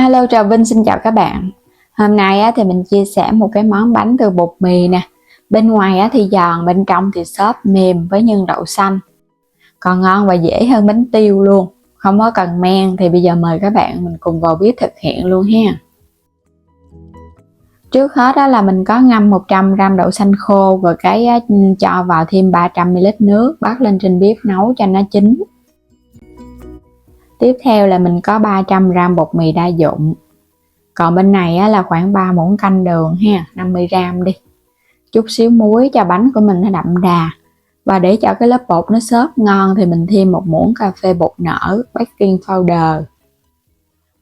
Hello, chào Vinh, xin chào các bạn. Hôm nay thì mình chia sẻ một cái món bánh từ bột mì nè. Bên ngoài thì giòn, bên trong thì xốp mềm với nhân đậu xanh. Còn ngon và dễ hơn bánh tiêu luôn. Không có cần men thì bây giờ mời các bạn mình cùng vào bếp thực hiện luôn ha. Trước hết là mình có ngâm 100g đậu xanh khô rồi cho vào thêm 300ml nước, bắt lên trên bếp nấu cho nó chín. Tiếp theo là mình có 300g bột mì đa dụng. Còn bên này là khoảng 3 muỗng canh đường ha, 50g đi. Chút xíu muối cho bánh của mình nó đậm đà. Và để cho cái lớp bột nó xốp ngon thì mình thêm 1 muỗng cà phê bột nở baking powder.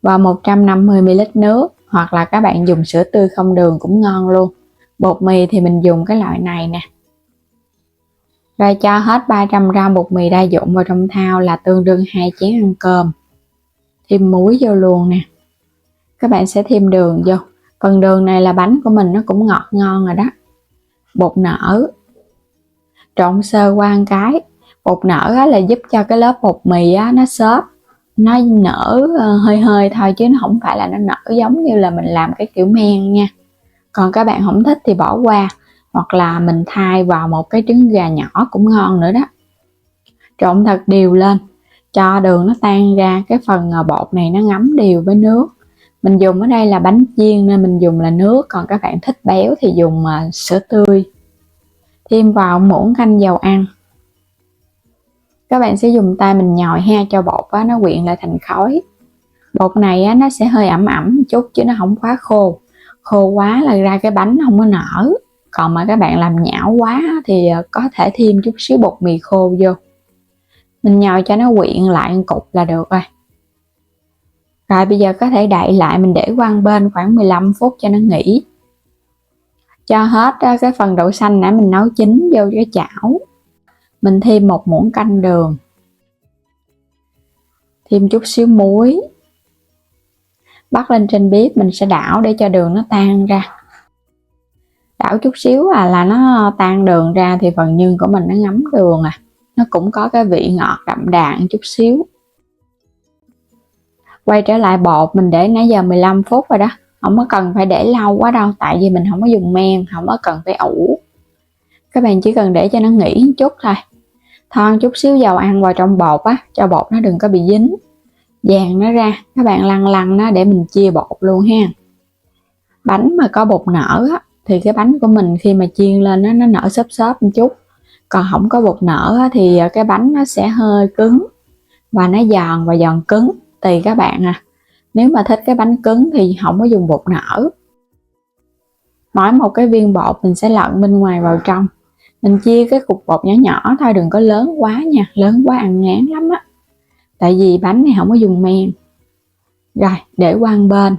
Và 150ml nước, hoặc là các bạn dùng sữa tươi không đường cũng ngon luôn. Bột mì thì mình dùng cái loại này nè. Rồi cho hết 300g bột mì đa dụng vào trong thau là tương đương 2 chén ăn cơm. Thêm muối vô luôn nè. Các bạn sẽ thêm đường vô. Phần đường này là bánh của mình nó cũng ngọt ngon rồi đó. Bột nở. Trộn sơ qua một cái. Bột nở là giúp cho cái lớp bột mì nó xốp. Nó nở hơi hơi thôi chứ nó không phải là nó nở giống như là mình làm cái kiểu men nha. Còn các bạn không thích thì bỏ qua. Hoặc là mình thay vào một cái trứng gà nhỏ cũng ngon nữa đó. Trộn thật đều lên. Cho đường nó tan ra. Cái phần bột này nó ngấm đều với nước. Mình dùng ở đây là bánh chiên nên mình dùng là nước. Còn các bạn thích béo thì dùng sữa tươi. Thêm vào muỗng canh dầu ăn. Các bạn sẽ dùng tay mình nhồi ha cho bột nó quyện lại thành khối. Bột này nó sẽ hơi ẩm ẩm chút chứ nó không quá khô. Khô quá là ra cái bánh không có nở. Còn mà các bạn làm nhão quá thì có thể thêm chút xíu bột mì khô vô. Mình nhồi cho nó quyện lại một cục là được rồi. Rồi bây giờ có thể đậy lại, mình để qua bên khoảng 15 phút cho nó nghỉ. Cho hết cái phần đậu xanh nãy mình nấu chín vô cái chảo. Mình thêm 1 muỗng canh đường. Thêm chút xíu muối. Bắt lên trên bếp mình sẽ đảo để cho đường nó tan ra. Đảo chút xíu là nó tan đường ra thì phần nhân của mình nó ngấm đường Nó cũng có cái vị ngọt đậm đà chút xíu. Quay trở lại bột mình để nãy giờ 15 phút rồi đó. Không có cần phải để lâu quá đâu. Tại vì mình không có dùng men, không có cần phải ủ. Các bạn chỉ cần để cho nó nghỉ một chút thôi. Thoa chút xíu dầu ăn vào trong bột cho bột nó đừng có bị dính. Dàn nó ra. Các bạn lăn lăn nó để mình chia bột luôn ha. Bánh mà có bột nở thì cái bánh của mình khi mà chiên lên nó nở xốp xốp một chút. Còn không có bột nở thì cái bánh nó sẽ hơi cứng. Và nó giòn và giòn cứng. Tùy các bạn Nếu mà thích cái bánh cứng thì không có dùng bột nở. Mỗi một cái viên bột mình sẽ lận bên ngoài vào trong. Mình chia cái cục bột nhỏ nhỏ thôi, đừng có lớn quá nha. Lớn quá ăn ngán lắm Tại vì bánh này không có dùng men. Rồi để qua một bên.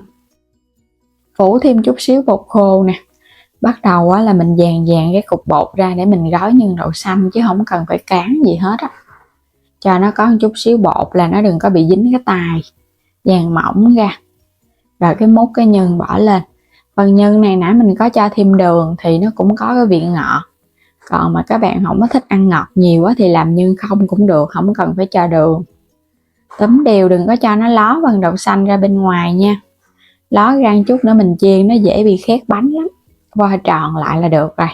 Phủ thêm chút xíu bột khô nè. Bắt đầu là mình dàn cái cục bột ra để mình gói nhân đậu xanh. Chứ không cần phải cán gì hết Cho nó có một chút xíu bột là nó đừng có bị dính cái tài. Dàn mỏng ra. Rồi múc cái nhân bỏ lên. Phần nhân này nãy mình có cho thêm đường thì nó cũng có cái vị ngọt. Còn mà các bạn không có thích ăn ngọt nhiều thì làm nhân không cũng được, không cần phải cho đường. Túm đều, đừng có cho nó ló phần đậu xanh ra bên ngoài nha. Ló ra chút nữa mình chiên nó dễ bị khét bánh lắm. Vo tròn lại là được rồi.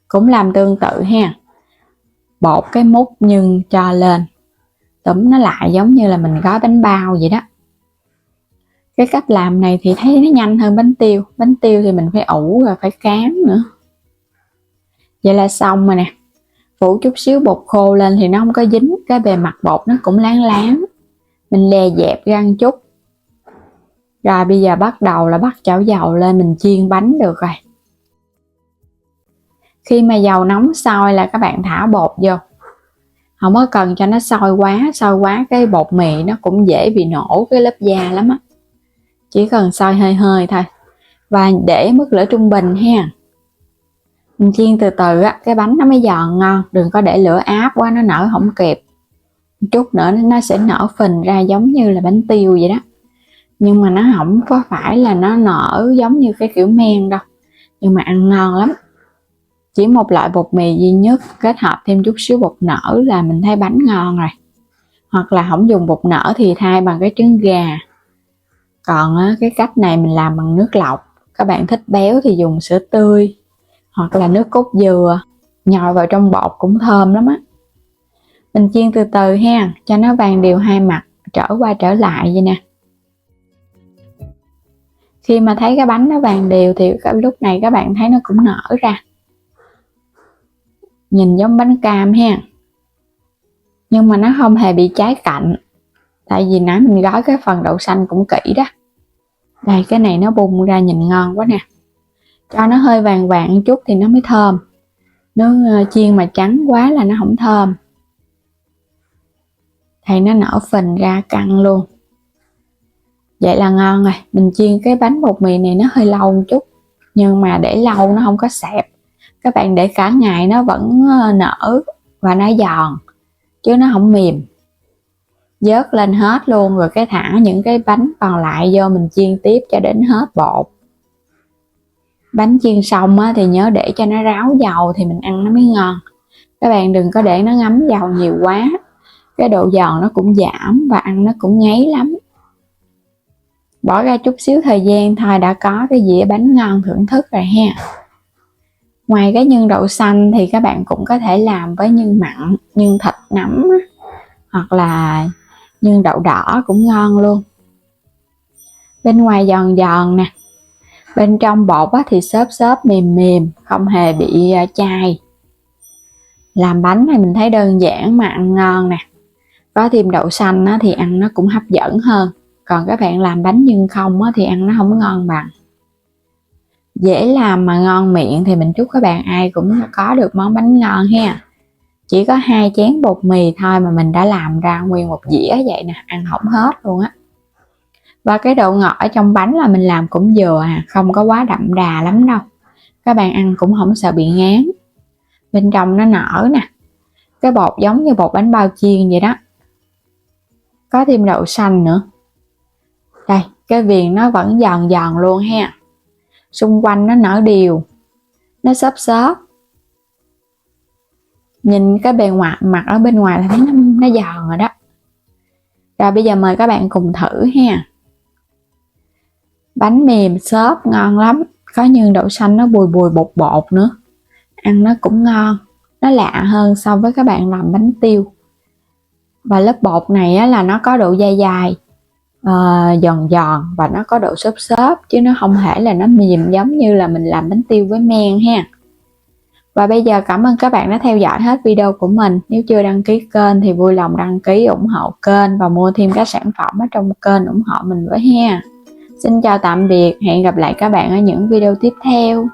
Cũng làm tương tự ha. Bột cái múc nhân cho lên. Túm nó lại giống như là mình gói bánh bao vậy đó. Cái cách làm này thì thấy nó nhanh hơn bánh tiêu. Bánh tiêu thì mình phải ủ rồi phải cán nữa. Vậy là xong rồi nè. Phủ chút xíu bột khô lên thì nó không có dính. Cái bề mặt bột nó cũng láng láng. Mình lè dẹp ra một chút. Rồi bây giờ bắt đầu là bắt chảo dầu lên mình chiên bánh được rồi. Khi mà dầu nóng sôi là các bạn thả bột vô. Không có cần cho nó sôi quá cái bột mì nó cũng dễ bị nổ cái lớp da lắm Chỉ cần sôi hơi hơi thôi. Và để mức lửa trung bình ha. Mình chiên từ từ cái bánh nó mới giòn ngon. Đừng có để lửa áp quá nó nở không kịp. Chút nữa nó sẽ nở phình ra giống như là bánh tiêu vậy đó. Nhưng mà nó không có phải là nó nở giống như cái kiểu men đâu. Nhưng mà ăn ngon lắm. Chỉ một loại bột mì duy nhất kết hợp thêm chút xíu bột nở là mình thấy bánh ngon rồi. Hoặc là không dùng bột nở thì thay bằng cái trứng gà. Còn cái cách này mình làm bằng nước lọc. Các bạn thích béo thì dùng sữa tươi hoặc là nước cốt dừa, nhồi vào trong bột cũng thơm lắm á. Mình chiên từ từ ha, cho nó vàng đều hai mặt, trở qua trở lại vậy nè. Khi mà thấy cái bánh nó vàng đều thì lúc này các bạn thấy nó cũng nở ra, nhìn giống bánh cam ha, nhưng mà nó không hề bị cháy cạnh, tại vì nãy mình gói cái phần đậu xanh cũng kỹ đó. Đây, cái này nó bung ra nhìn ngon quá nè. Cho nó hơi vàng vàng một chút thì nó mới thơm. Nếu chiên mà trắng quá là nó không thơm. Thì nó nở phình ra căng luôn. Vậy là ngon rồi. Mình chiên cái bánh bột mì này nó hơi lâu một chút, nhưng mà để lâu nó không có xẹp. Các bạn để cả ngày nó vẫn nở và nó giòn, chứ nó không mềm. Vớt lên hết luôn, rồi cái thả những cái bánh còn lại vô mình chiên tiếp cho đến hết bột. Bánh chiên xong thì nhớ để cho nó ráo dầu thì mình ăn nó mới ngon. Các bạn đừng có để nó ngấm dầu nhiều quá, cái độ giòn nó cũng giảm và ăn nó cũng ngấy lắm. Bỏ ra chút xíu thời gian thôi đã có cái dĩa bánh ngon thưởng thức rồi ha. Ngoài cái nhân đậu xanh thì các bạn cũng có thể làm với nhân mặn, nhân thịt nấm hoặc là nhân đậu đỏ cũng ngon luôn. Bên ngoài giòn giòn nè, bên trong bột thì xốp xốp mềm mềm, không hề bị chai. Làm bánh này mình thấy đơn giản mà ăn ngon nè. Có thêm đậu xanh thì ăn nó cũng hấp dẫn hơn. Còn các bạn làm bánh nhân không thì ăn nó không ngon bằng. Dễ làm mà ngon miệng thì mình chúc các bạn ai cũng có được món bánh ngon ha. Chỉ có 2 chén bột mì thôi mà mình đã làm ra nguyên một dĩa vậy nè, ăn không hết luôn á. Và cái độ ngọt ở trong bánh là mình làm cũng vừa không có quá đậm đà lắm đâu. Các bạn ăn cũng không sợ bị ngán. Bên trong nó nở nè, cái bột giống như bột bánh bao chiên vậy đó. Có thêm đậu xanh nữa. Đây, cái viền nó vẫn giòn giòn luôn ha. Xung quanh nó nở đều, nó xốp xốp. Nhìn cái bề ngoài mặt ở bên ngoài là thấy nó giòn rồi đó. Rồi bây giờ mời các bạn cùng thử ha. Bánh mềm xốp ngon lắm, có nhân đậu xanh nó bùi bùi bột bột nữa. Ăn nó cũng ngon, nó lạ hơn so với các bạn làm bánh tiêu. Và lớp bột này là nó có độ dai dai, giòn giòn và nó có độ xốp xốp, chứ nó không thể là nó mềm giống như là mình làm bánh tiêu với men ha. Và bây giờ cảm ơn các bạn đã theo dõi hết video của mình. Nếu chưa đăng ký kênh thì vui lòng đăng ký ủng hộ kênh và mua thêm các sản phẩm ở trong kênh ủng hộ mình với ha. Xin chào tạm biệt, hẹn gặp lại các bạn ở những video tiếp theo.